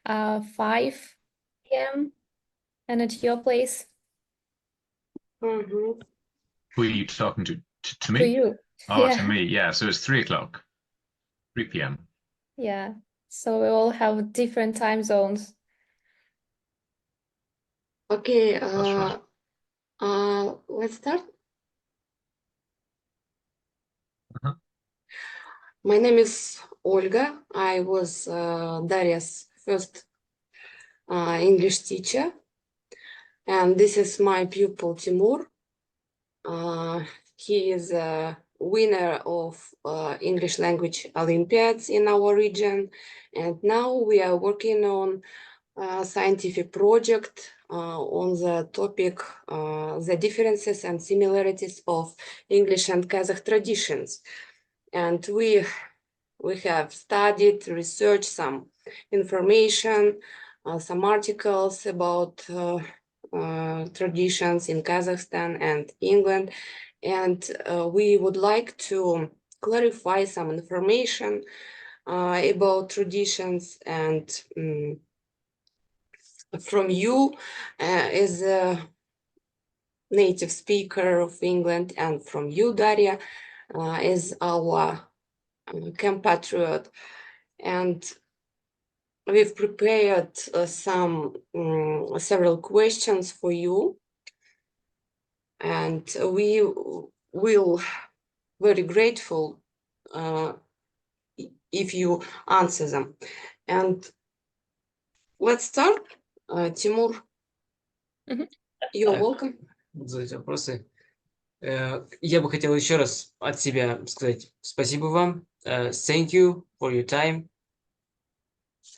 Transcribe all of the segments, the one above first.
5 p.m. and at your place Mm-hmm. Who are you talking to? To to me? you. Oh, to Yeah, me. Yeah. So it's 3 o'clock, 3 p.m. yeah. So we all have different time zones. Okay, That's right. let's start. Uh-huh. My name is Olga. I was Daria's first English teacher, and this is my pupil Timur. He is a winner of English language Olympiads in our region, and now we are working on a scientific project on the topic the differences and similarities of English and Kazakh traditions. And we have studied, researched some information, some articles about traditions in Kazakhstan and England, and we would like to clarify some information about traditions and from you as a native speaker of England, and from you, Daria, as our compatriot. And we've prepared several questions for you, and we will very grateful if you answer them. And let's start. Timur, you're welcome. За эти вопросы. Я бы хотел еще раз от себя сказать спасибо вам. Thank you for your time.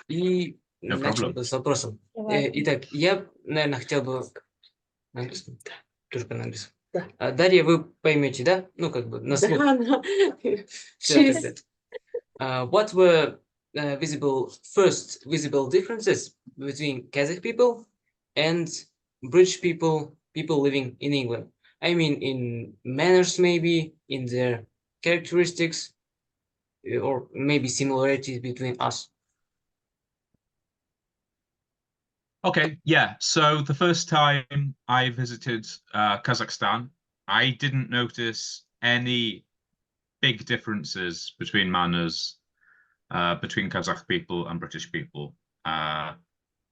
И No начал problem. бы с вопросом. You're welcome. Итак, я, наверное, хотел бы на английском. Тоже на английском. Да. Дарья, вы поймете, да? Ну, как бы на слух. Да. Всё тогда. What were first visible differences between Kazakh people and British people living in England? I mean, in manners, maybe, in their characteristics, or maybe similarities between us. Okay, yeah. So the first time I visited Kazakhstan, I didn't notice any big differences between manners between Kazakh people and British people.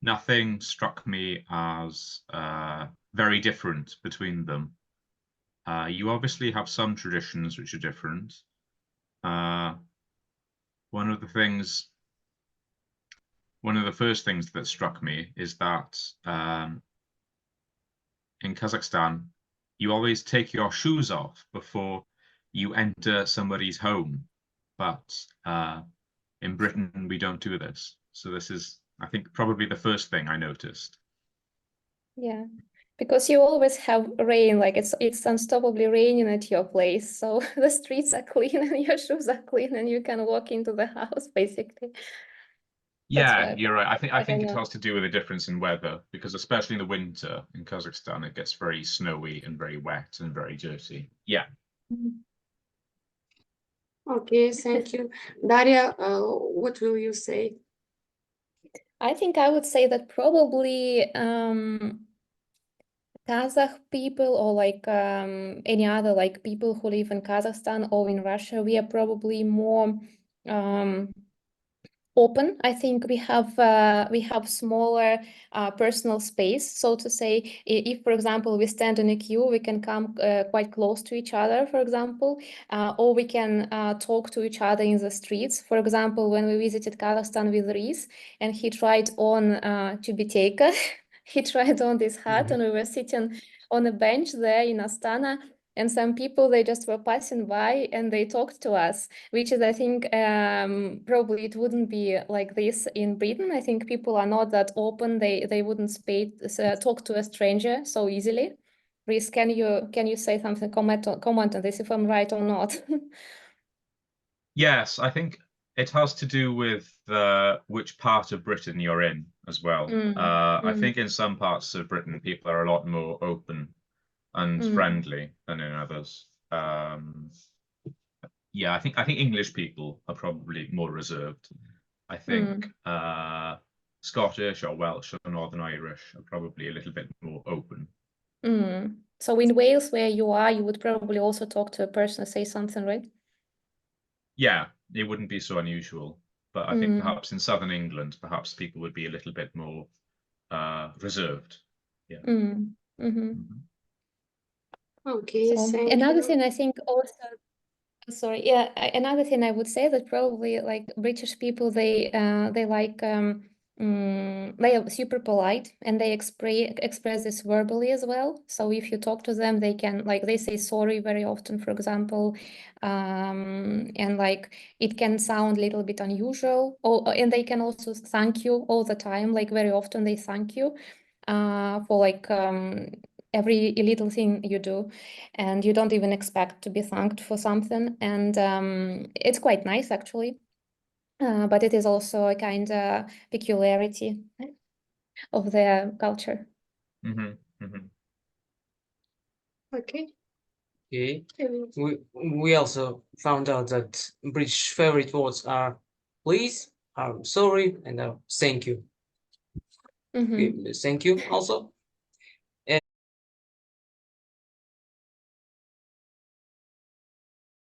Nothing struck me as very different between them. You obviously have some traditions which are different. One of the first things that struck me is that in Kazakhstan, you always take your shoes off before you enter somebody's home. But in Britain, we don't do this. So this is, I think, probably the first thing I noticed. Yeah, because you always have rain, like it's unstoppably raining at your place, so the streets are clean and your shoes are clean and you can walk into the house basically. That's Yeah, why you're right. I think it know. has to do with a difference in weather, because especially in the winter in Kazakhstan, it gets very snowy and very wet and very dirty. Yeah. Mhm. Okay, thank you. Daria, what will you say? I think I would say that probably Kazakh people or like any other like people who live in Kazakhstan or in Russia, we are probably more open. I think we have smaller personal space, so to say. If, for example, we stand in a queue, we can come quite close to each other, for example, or we can talk to each other in the streets. For example, when we visited Kazakhstan with Riz, and he tried on Chubiteyka, he tried on this hat, and we were sitting on a bench there in Astana. And some people, they just were passing by and they talked to us, which is, I think, probably it wouldn't be like this in Britain. I think people are not that open. They wouldn't talk to a stranger so easily. Reese, can you say something, comment on this if I'm right or not? Yes, I think it has to do with which part of Britain you're in as well. I think in some parts of Britain, people are a lot more open and friendly than in others. Yeah, I think English people are probably more reserved. I think Scottish or Welsh or Northern Irish are probably a little bit more open. So in Wales, where you are, you would probably also talk to a person and say something, right? Yeah, it wouldn't be so unusual. But I think perhaps in southern England, perhaps people would be a little bit more reserved. Yeah. Okay, So thank another you. thing I think also, sorry, yeah, another thing I would say that probably like British people, they like they are super polite and they express this verbally as well. So if you talk to them, they can like they say sorry very often, for example, and like it can sound a little bit unusual. And they can also thank you all the time. Like very often they thank you for like every little thing you do, and you don't even expect to be thanked for something, and it's quite nice actually, but it is also a kind of peculiarity of their culture. Okay. Okay. We also found out that British favorite words are please, sorry, and thank you. Okay, thank you also.